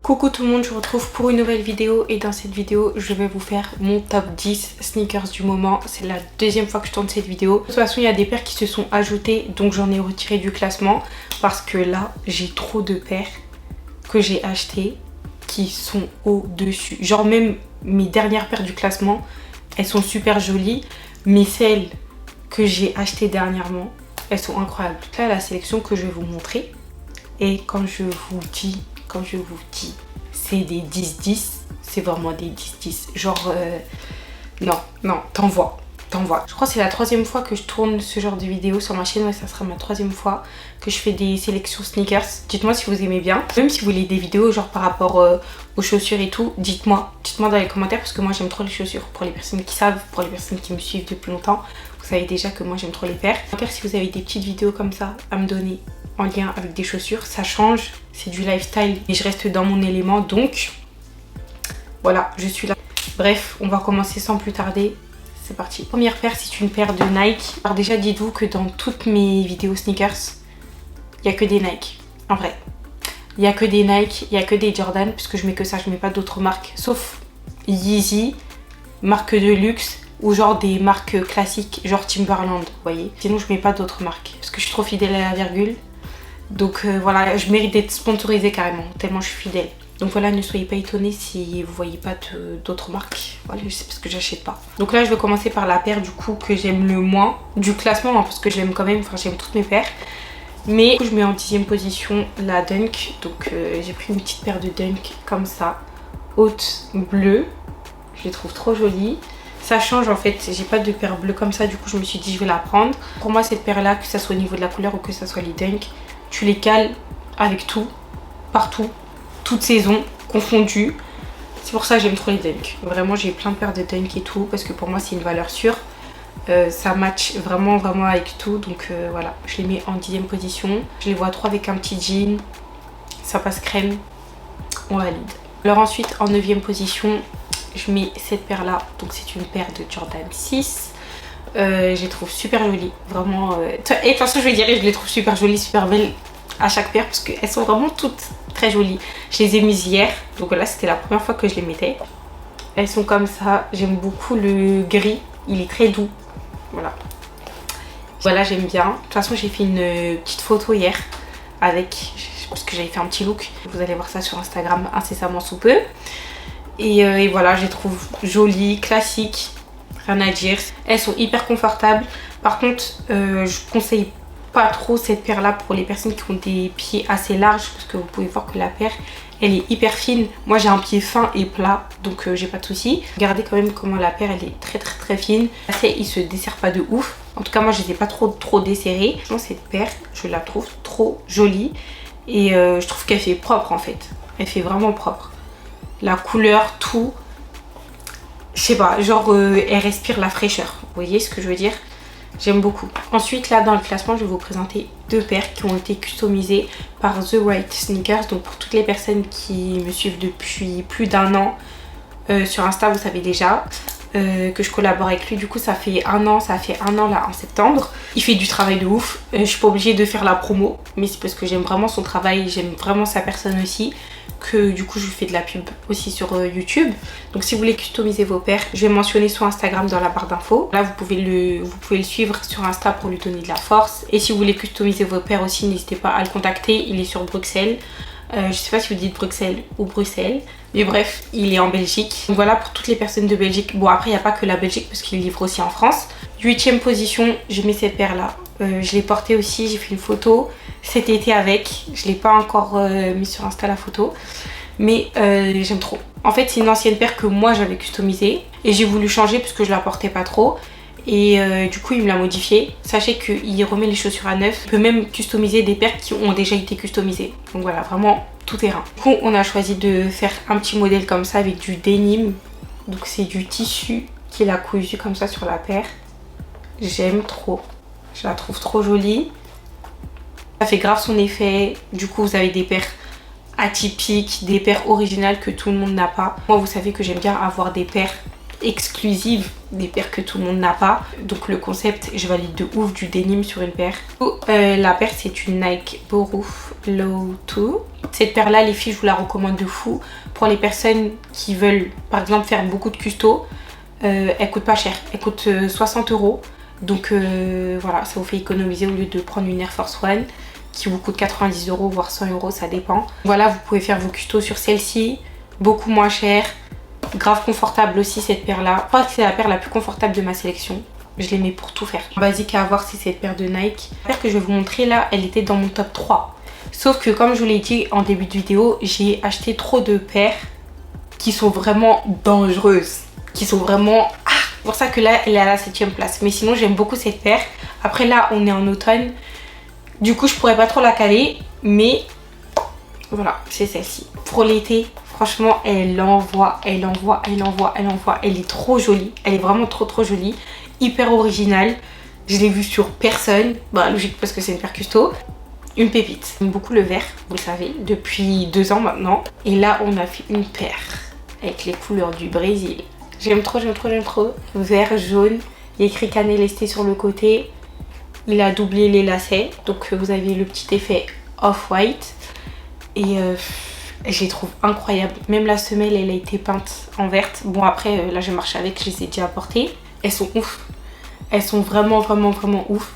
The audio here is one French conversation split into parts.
Coucou tout le monde, je vous retrouve pour une nouvelle vidéo et dans cette vidéo je vais vous faire mon top 10 sneakers du moment. C'est la deuxième fois que je tourne cette vidéo. De toute façon il y a des paires qui se sont ajoutées donc j'en ai retiré du classement parce que là j'ai trop de paires que j'ai achetées qui sont au-dessus. Genre même mes dernières paires du classement elles sont super jolies mais celles que j'ai achetées dernièrement elles sont incroyables. Là la sélection que je vais vous montrer et quand je vous dis c'est des 10-10, c'est vraiment des 10-10. Genre, non, t'envoies. Je crois que c'est la troisième fois que je tourne ce genre de vidéo sur ma chaîne. Ouais, ça sera ma troisième fois que je fais des sélections sneakers. Dites-moi si vous aimez bien. Même si vous voulez des vidéos genre par rapport aux chaussures et tout, dites-moi dans les commentaires parce que moi j'aime trop les chaussures. Pour les personnes qui savent, pour les personnes qui me suivent depuis longtemps, vous savez déjà que moi j'aime trop les paires. Si vous avez des petites vidéos comme ça à me donner en lien avec des chaussures, ça change, c'est du lifestyle et je reste dans mon élément donc voilà, je suis là. Bref, on va commencer sans plus tarder, c'est parti. Première paire, c'est une paire de Nike. Alors déjà dites-vous que dans toutes mes vidéos sneakers, il n'y a que des Nike, en vrai. Il n'y a que des Nike, il n'y a que des Jordan, puisque je mets que ça, je mets pas d'autres marques, sauf Yeezy, marque de luxe, ou genre des marques classiques, genre Timberland, vous voyez. Sinon je mets pas d'autres marques, parce que je suis trop fidèle à la virgule. Donc voilà, je mérite d'être sponsorisée carrément, tellement je suis fidèle. Donc voilà, ne soyez pas étonnés si vous voyez pas d'autres marques. Voilà, c'est parce que j'achète pas. Donc là, je vais commencer par la paire du coup que j'aime le moins du classement, hein, parce que j'aime quand même, enfin j'aime toutes mes paires. Mais je mets en 10e position la Dunk. Donc j'ai pris une petite paire de Dunk comme ça, haute bleue. Je les trouve trop jolies. Ça change en fait, j'ai pas de paire bleue comme ça, du coup je me suis dit je vais la prendre. Pour moi cette paire là, que ça soit au niveau de la couleur ou que ça soit les Dunk, tu les cales avec tout, partout, toutes saisons, confondues. C'est pour ça que j'aime trop les Dunk. Vraiment j'ai plein de paires de Dunk et tout, parce que pour moi c'est une valeur sûre. Ça match vraiment avec tout, donc voilà. Je les mets en 10e position. Je les vois trop avec un petit jean, ça passe crème, on valide. Alors ensuite en 9e position, je mets cette paire là, donc c'est une paire de Jordan 6. Je les trouve super jolies, vraiment. Et de toute façon, je vais dire, je les trouve super jolies, super belles à chaque paire parce qu'elles sont vraiment toutes très jolies. Je les ai mises hier, donc voilà, c'était la première fois que je les mettais. Elles sont comme ça, j'aime beaucoup le gris, il est très doux. Voilà, j'aime bien. De toute façon, j'ai fait une petite photo hier avec, parce que j'avais fait un petit look. Vous allez voir ça sur Instagram incessamment sous peu. Et voilà, je les trouve jolies, classiques. Rien à dire, elles sont hyper confortables. Par contre je conseille pas trop cette paire là pour les personnes qui ont des pieds assez larges, parce que vous pouvez voir que la paire elle est hyper fine. Moi j'ai un pied fin et plat, donc j'ai pas de soucis. Regardez quand même comment la paire elle est très fine. Il se desserre pas de ouf, en tout cas moi je les ai pas trop desserrés. Franchement cette paire je la trouve trop jolie et je trouve qu'elle fait propre en fait. Elle fait vraiment propre, la couleur, tout. Je sais pas, genre elle respire la fraîcheur, vous voyez ce que je veux dire? J'aime beaucoup. Ensuite là dans le classement je vais vous présenter deux paires qui ont été customisées par The Right Sneakers. Donc pour toutes les personnes qui me suivent depuis plus d'un an sur Insta, vous savez déjà que je collabore avec lui. Du coup ça fait un an là en septembre. Il fait du travail de ouf, je suis pas obligée de faire la promo, mais c'est parce que j'aime vraiment son travail, j'aime vraiment sa personne aussi, que du coup je lui fais de la pub aussi sur YouTube. Donc si vous voulez customiser vos paires, je vais mentionner son Instagram dans la barre d'infos. Là vous pouvez le suivre sur Insta pour lui donner de la force. Et si vous voulez customiser vos paires aussi, n'hésitez pas à le contacter, il est sur Bruxelles. Je sais pas si vous dites Bruxelles ou Bruxelles, mais bref, il est en Belgique. Donc voilà pour toutes les personnes de Belgique. Bon après il n'y a pas que la Belgique parce qu'il livre aussi en France. 8e position, je mets cette paire là. Je l'ai portée aussi, j'ai fait une photo cet été avec. Je l'ai pas encore mis sur Insta la photo, mais j'aime trop. En fait c'est une ancienne paire que moi j'avais customisée et j'ai voulu changer parce que je la portais pas trop. Et du coup il me l'a modifié. Sachez qu'il remet les chaussures à neuf. Il peut même customiser des paires qui ont déjà été customisées. Donc voilà, vraiment tout terrain. Du coup on a choisi de faire un petit modèle comme ça avec du denim. Donc c'est du tissu qu'il a cousu comme ça sur la paire. J'aime trop, je la trouve trop jolie. Ça fait grave son effet. Du coup vous avez des paires atypiques, des paires originales que tout le monde n'a pas. Moi vous savez que j'aime bien avoir des paires exclusives, des paires que tout le monde n'a pas. Donc le concept, je valide de ouf du denim sur une paire. La paire, c'est une Nike Boru Low 2. Cette paire là, les filles, je vous la recommande de fou pour les personnes qui veulent par exemple faire beaucoup de custo. Elle coûte pas cher, elle coûte 60 €. Donc voilà, ça vous fait économiser au lieu de prendre une Air Force One qui vous coûte 90 € voire 100 €, ça dépend. Voilà, vous pouvez faire vos custos sur celle-ci, beaucoup moins cher, grave confortable aussi cette paire là. Je crois que c'est la paire la plus confortable de ma sélection. Je l'aimais pour tout faire. Basique à avoir, c'est cette paire de Nike. La paire que je vais vous montrer là, elle était dans mon top 3. Sauf que comme je vous l'ai dit en début de vidéo, j'ai acheté trop de paires qui sont vraiment dangereuses. Qui sont vraiment... C'est pour ça que là, elle est à la 7ème place. Mais sinon, j'aime beaucoup cette paire. Après là, on est en automne. Du coup, je pourrais pas trop la caler. Mais voilà, c'est celle-ci. Pour l'été, franchement, elle envoie, elle envoie, elle envoie, elle envoie. Elle est trop jolie. Elle est vraiment trop jolie. Hyper originale. Je l'ai vue sur personne. Bah, logique parce que c'est une paire custo. Une pépite. J'aime beaucoup le vert, vous le savez, depuis 2 ans maintenant. Et là, on a fait une paire avec les couleurs du Brésil. J'aime trop, j'aime trop, j'aime trop. Vert, jaune. Il y a écrit cannelle esté sur le côté. Il a doublé les lacets. Donc vous avez le petit effet off-white. Et je les trouve incroyables. Même la semelle, elle a été peinte en verte. Bon après, là je marche avec, je les ai déjà apportées. Elles sont ouf. Elles sont vraiment ouf.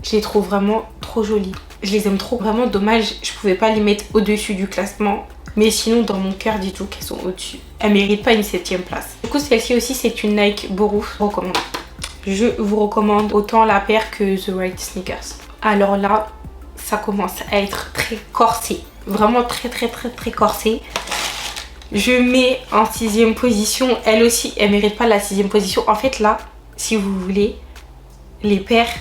Je les trouve vraiment trop jolies. Je les aime trop. Vraiment dommage, je pouvais pas les mettre au-dessus du classement. Mais sinon, dans mon cœur, dites-vous qu'elles sont au-dessus. Elles méritent pas une 7ème place. Du coup, celle-ci aussi, c'est une Nike Boru. Je vous recommande autant la paire que The Right Sneakers. Alors là, ça commence à être très corsé. Vraiment très corsé. Je mets en 6ème position. Elle aussi, elle mérite pas la 6ème position. En fait, là, si vous voulez, les paires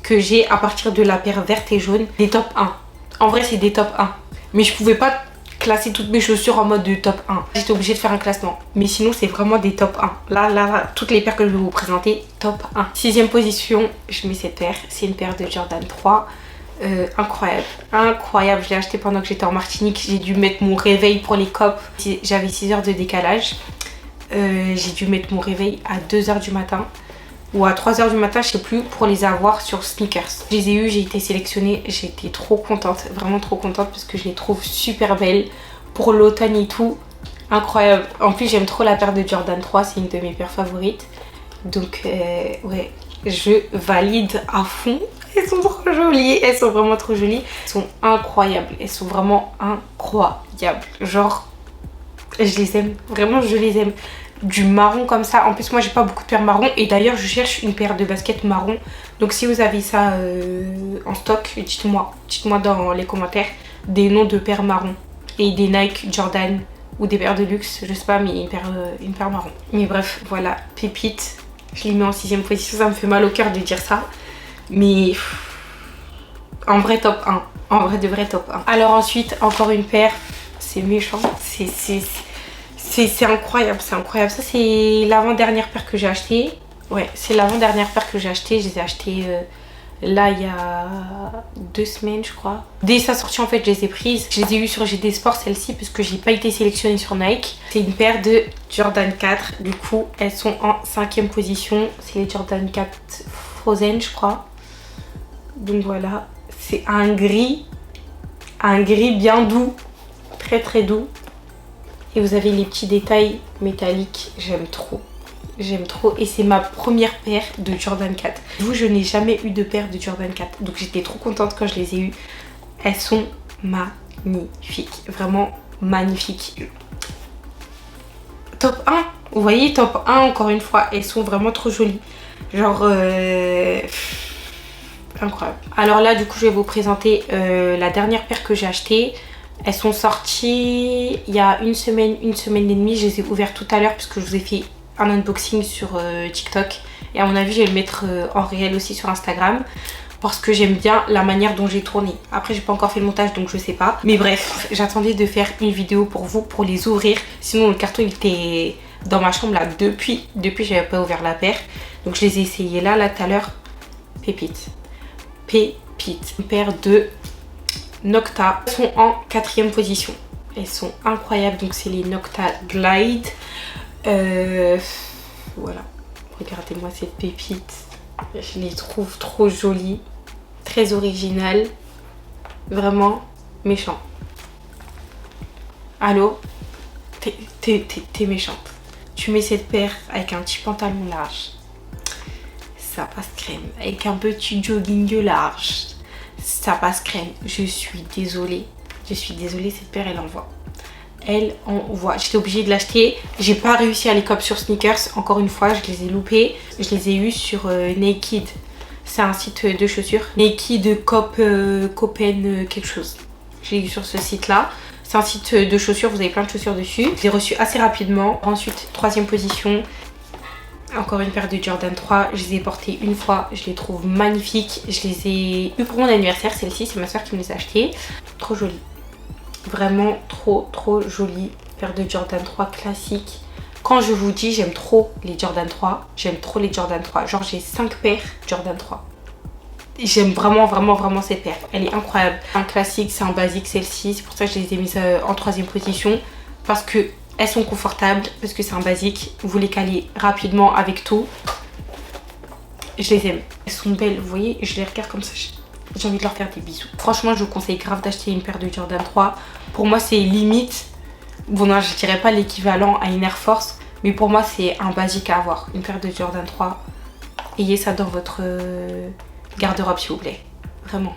que j'ai à partir de la paire verte et jaune, des top 1. En vrai, c'est des top 1. Mais je pouvais pas classer toutes mes chaussures en mode de top 1. J'étais obligée de faire un classement. Mais sinon, c'est vraiment des top 1. Là, toutes les paires que je vais vous présenter, top 1. 6ème position, je mets cette paire. C'est une paire de Jordan 3. Incroyable. Je l'ai acheté pendant que j'étais en Martinique. J'ai dû mettre mon réveil pour les copes. J'avais 6 heures de décalage. J'ai dû mettre mon réveil à 2 h du matin. Ou à 3 h du matin, je sais plus, pour les avoir sur Sneakers. Je les ai eu, j'ai été sélectionnée, j'étais trop contente, vraiment trop contente parce que je les trouve super belles pour l'automne et tout. Incroyable. En plus, j'aime trop la paire de Jordan 3, c'est une de mes paires favorites. Donc, ouais, je valide à fond. Elles sont trop jolies, elles sont vraiment trop jolies. Elles sont incroyables, elles sont vraiment incroyables. Genre, je les aime, vraiment je les aime. Du marron comme ça. En plus, moi, j'ai pas beaucoup de paires marron. Et d'ailleurs, je cherche une paire de baskets marron. Donc, si vous avez ça en stock, dites-moi. Dites-moi dans les commentaires des noms de paires marron. Et des Nike, Jordan ou des paires de luxe. Je sais pas, mais une paire marron. Mais bref, voilà. Pépite. Je les mets en 6ème position. Ça me fait mal au cœur de dire ça. Mais en vrai, top 1. En vrai, de vrai top 1. Alors ensuite, encore une paire. C'est méchant. C'est incroyable, c'est incroyable. Ça, c'est l'avant-dernière paire que j'ai achetée. Ouais, c'est l'avant-dernière paire que j'ai achetée. Je les ai achetées là, il y a 2 semaines, je crois. Dès sa sortie, en fait, je les ai prises. Je les ai eues sur GD Sport, celle-ci, parce que j'ai pas été sélectionnée sur Nike. C'est une paire de Jordan 4. Du coup, elles sont en 5ème position. C'est les Jordan 4 Frozen, je crois. Donc voilà. C'est un gris bien doux. Très doux. Et vous avez les petits détails métalliques, j'aime trop. J'aime trop. Et c'est ma première paire de Jordan 4. Vous, je n'ai jamais eu de paire de Jordan 4. Donc j'étais trop contente quand je les ai eues. Elles sont magnifiques. Vraiment magnifiques. Top 1. Vous voyez, top 1 encore une fois. Elles sont vraiment trop jolies. Genre... incroyable. Alors là, du coup, je vais vous présenter la dernière paire que j'ai achetée. Elles sont sorties il y a une semaine et demie. Je les ai ouvertes tout à l'heure parce que je vous ai fait un unboxing sur TikTok. Et à mon avis, je vais le mettre en réel aussi sur Instagram. Parce que j'aime bien la manière dont j'ai tourné. Après, j'ai pas encore fait le montage, donc je sais pas. Mais bref, j'attendais de faire une vidéo pour vous, pour les ouvrir. Sinon, le carton, il était dans ma chambre là depuis j'avais pas ouvert la paire. Donc je les ai essayées là tout à l'heure. Pépite. Une paire de Nocta. Elles sont en 4ème position. Elles sont incroyables. Donc c'est les Nocta Glide. Voilà, regardez-moi cette pépite. Je les trouve trop jolies, très originales, vraiment méchant. Allô? T'es méchante. Tu mets cette paire avec un petit pantalon large. Ça passe crème. Avec un petit jogging large. Ça passe crème. Je suis désolée. Je suis désolée, cette paire, elle envoie. Elle envoie. J'étais obligée de l'acheter. J'ai pas réussi à les cop sur Sneakers. Encore une fois, je les ai loupés. Je les ai eus sur Naked. C'est un site de chaussures. Naked Cop Copen quelque chose. J'ai eu sur ce site-là. C'est un site de chaussures, vous avez plein de chaussures dessus. Je l'ai reçu assez rapidement. Ensuite, troisième position. Encore une paire de Jordan 3. Je les ai portées une fois. Je les trouve magnifiques. Je les ai eues pour mon anniversaire. Celle-ci, c'est ma soeur qui me les a achetées. Trop jolie. Vraiment trop jolie. Paire de Jordan 3 classique. Quand je vous dis, j'aime trop les Jordan 3. J'aime trop les Jordan 3. Genre, j'ai 5 paires Jordan 3. J'aime vraiment cette paire. Elle est incroyable. Un classique, c'est un basique celle-ci. C'est pour ça que je les ai mises en troisième position. Parce que elles sont confortables. Parce que c'est un basique. Vous les calez rapidement avec tout. Je les aime. Elles sont belles. Vous voyez, je les regarde comme ça. J'ai envie de leur faire des bisous. Franchement, je vous conseille grave d'acheter une paire de Jordan 3. Pour moi, c'est limite. Bon, non, je dirais pas l'équivalent à une Air Force. Mais pour moi, c'est un basique à avoir. Une paire de Jordan 3. Ayez ça dans votre garde-robe s'il vous plaît, vraiment.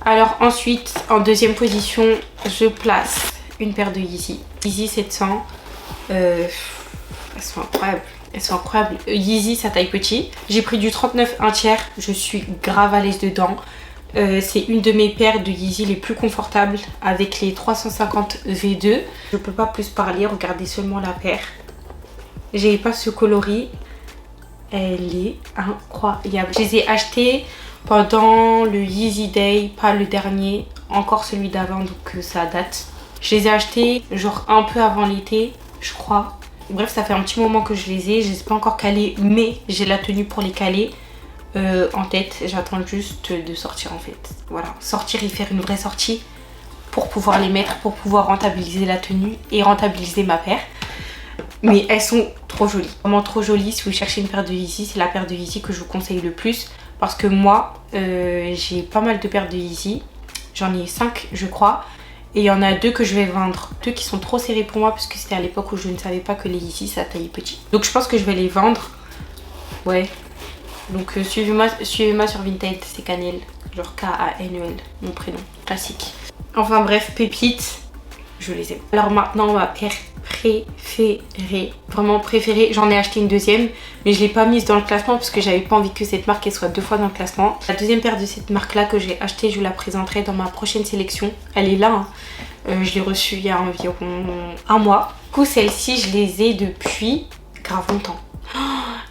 Alors ensuite, en deuxième position, je place une paire de Yeezy. Yeezy 700, elles sont incroyables. Elles sont incroyables. Yeezy, ça taille petit. J'ai pris du 39 1 tiers, je suis grave à l'aise dedans. C'est une de mes paires de Yeezy les plus confortables avec les 350 V2. Je peux pas plus parler, regardez seulement la paire. J'ai pas ce coloris. Elle est incroyable. Je les ai achetées pendant le Yeezy Day, pas le dernier, encore celui d'avant, donc ça date. Je les ai achetées genre un peu avant l'été, je crois. Bref, ça fait un petit moment que je les ai pas encore calées, mais j'ai la tenue pour les caler en tête. J'attends juste de sortir en fait. Voilà, sortir et faire une vraie sortie pour pouvoir les mettre, pour pouvoir rentabiliser la tenue et rentabiliser ma paire. Mais elles sont trop jolies, vraiment trop jolies. Si vous cherchez une paire de Yeezy, c'est la paire de Yeezy que je vous conseille le plus. Parce que moi, j'ai pas mal de paires de Yeezy. J'en ai 5 je crois. Et il y en a 2 que je vais vendre. 2 qui sont trop serrées pour moi parce que c'était à l'époque où je ne savais pas que les Yeezy ça taillait petit. Donc je pense que je vais les vendre. Ouais. Donc suivez-moi sur Vinted, c'est Canel. Genre K-A-N-E-L, mon prénom, classique. Enfin bref, pépites, je les aime. Alors maintenant ma paire préférée, vraiment préférée, j'en ai acheté une deuxième mais je l'ai pas mise dans le classement parce que j'avais pas envie que cette marque elle soit 2 fois dans le classement. La deuxième paire de cette marque là que j'ai achetée, je vous la présenterai dans ma prochaine sélection. Elle est là, hein. Je l'ai reçue il y a environ un mois. Du coup celle-ci je les ai depuis grave longtemps.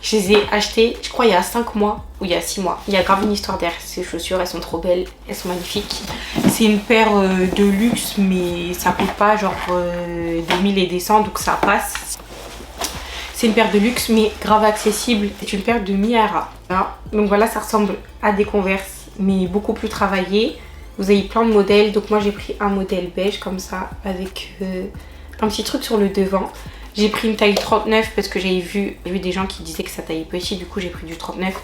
Je les ai achetées, je crois il y a 5 mois ou il y a 6 mois. Il y a grave une histoire derrière ces chaussures, elles sont trop belles, elles sont magnifiques. C'est une paire de luxe mais ça coûte pas genre des 1000 et des 100 donc ça passe. C'est une paire de luxe mais grave accessible. C'est une paire de Miara. Voilà. Donc voilà, ça ressemble à des Converse mais beaucoup plus travaillé. Vous avez plein de modèles, donc moi j'ai pris un modèle beige comme ça avec un petit truc sur le devant. J'ai pris une taille 39 parce que j'avais vu des gens qui disaient que ça taillait petit, du coup j'ai pris du 39.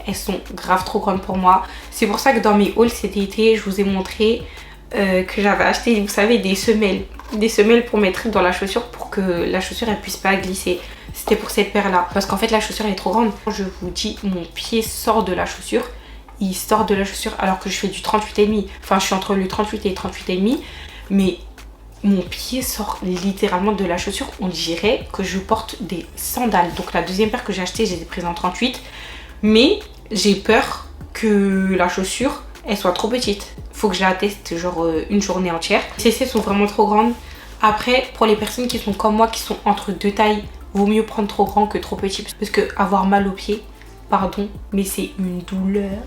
Elles sont grave trop grandes pour moi. C'est pour ça que dans mes hauls cet été, je vous ai montré que j'avais acheté, vous savez, des semelles. Des semelles pour mettre dans la chaussure pour que la chaussure elle puisse pas glisser. C'était pour cette paire là. Parce qu'en fait la chaussure elle est trop grande. Je vous dis, mon pied sort de la chaussure. Il sort de la chaussure alors que je fais du 38,5. Enfin je suis entre le 38 et 38,5. Mais mon pied sort littéralement de la chaussure. On dirait que je porte des sandales. Donc la deuxième paire que j'ai achetée, je les ai prises en 38. Mais j'ai peur que la chaussure, elle soit trop petite. Faut que je la teste genre une journée entière. Ces sont vraiment trop grandes. Après, pour les personnes qui sont comme moi, qui sont entre deux tailles, vaut mieux prendre trop grand que trop petit. Parce que avoir mal aux pieds, pardon, mais c'est une douleur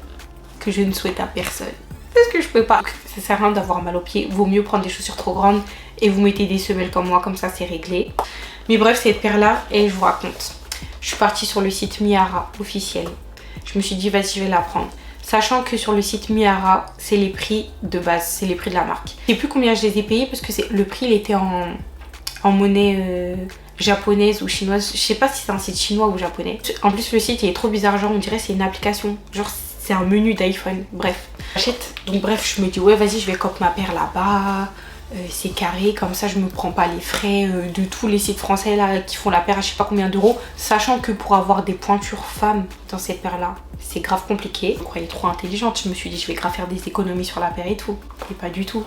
que je ne souhaite à personne. Parce que je peux pas. Ça sert à rien d'avoir mal aux pieds. Vaut mieux prendre des chaussures trop grandes et vous mettez des semelles comme moi, comme ça c'est réglé. Mais bref, cette paire là, et je vous raconte. Je suis partie sur le site Miara officiel. Je me suis dit vas-y, je vais la prendre. Sachant que sur le site Miara, c'est les prix de base, c'est les prix de la marque. Je sais plus combien je les ai payés parce que le prix il était en monnaie japonaise ou chinoise. Je sais pas si c'est un site chinois ou japonais. En plus le site il est trop bizarre, genre on dirait c'est une application. Genre c'est un menu d'iPhone. Bref, j'achète. Donc bref, je me dis ouais vas-y je vais copier ma paire là-bas. C'est carré, comme ça je me prends pas les frais de tous les sites français là qui font la paire à je sais pas combien d'euros, sachant que pour avoir des pointures femmes dans cette paire là c'est grave compliqué. Je me croyais trop intelligente, je me suis dit je vais grave faire des économies sur la paire et tout, et pas du tout.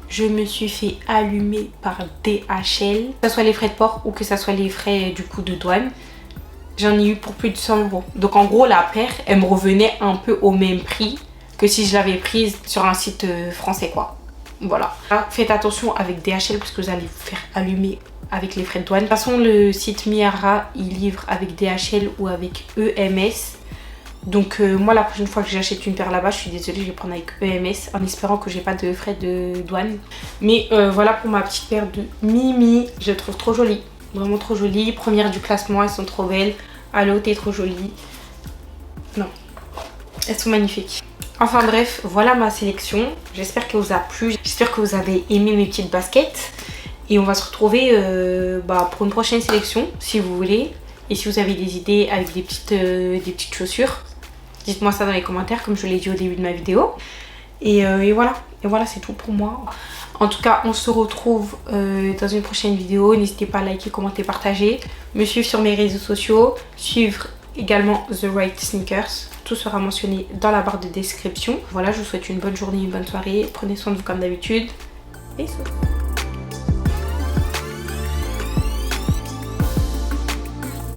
Je me suis fait allumer par DHL, que ce soit les frais de port ou que ce soit les frais du coup de douane. J'en ai eu pour plus de 100 euros. Donc en gros la paire elle me revenait un peu au même prix que si je l'avais prise sur un site français quoi. Voilà. Faites attention avec DHL parce que vous allez vous faire allumer avec les frais de douane. De toute façon, le site Miara, il livre avec DHL ou avec EMS. Donc moi, la prochaine fois que j'achète une paire là-bas, je suis désolée, je vais prendre avec EMS en espérant que j'ai pas de frais de douane. Mais voilà pour ma petite paire de Mimi. Je la trouve trop jolie. Vraiment trop jolie. Première du classement, elles sont trop belles. Allo, t'es trop jolie. Non. Elles sont magnifiques. Enfin bref, voilà ma sélection. J'espère qu'elle vous a plu. J'espère que vous avez aimé mes petites baskets. Et on va se retrouver pour une prochaine sélection, si vous voulez. Et si vous avez des idées avec des petites chaussures, dites-moi ça dans les commentaires, comme je l'ai dit au début de ma vidéo. Et voilà. Et voilà, c'est tout pour moi. En tout cas, on se retrouve dans une prochaine vidéo. N'hésitez pas à liker, commenter, partager. Me suivre sur mes réseaux sociaux. Suivre également The Right Sneakers. Tout sera mentionné dans la barre de description. Voilà, je vous souhaite une bonne journée, une bonne soirée. Prenez soin de vous comme d'habitude. Bisous.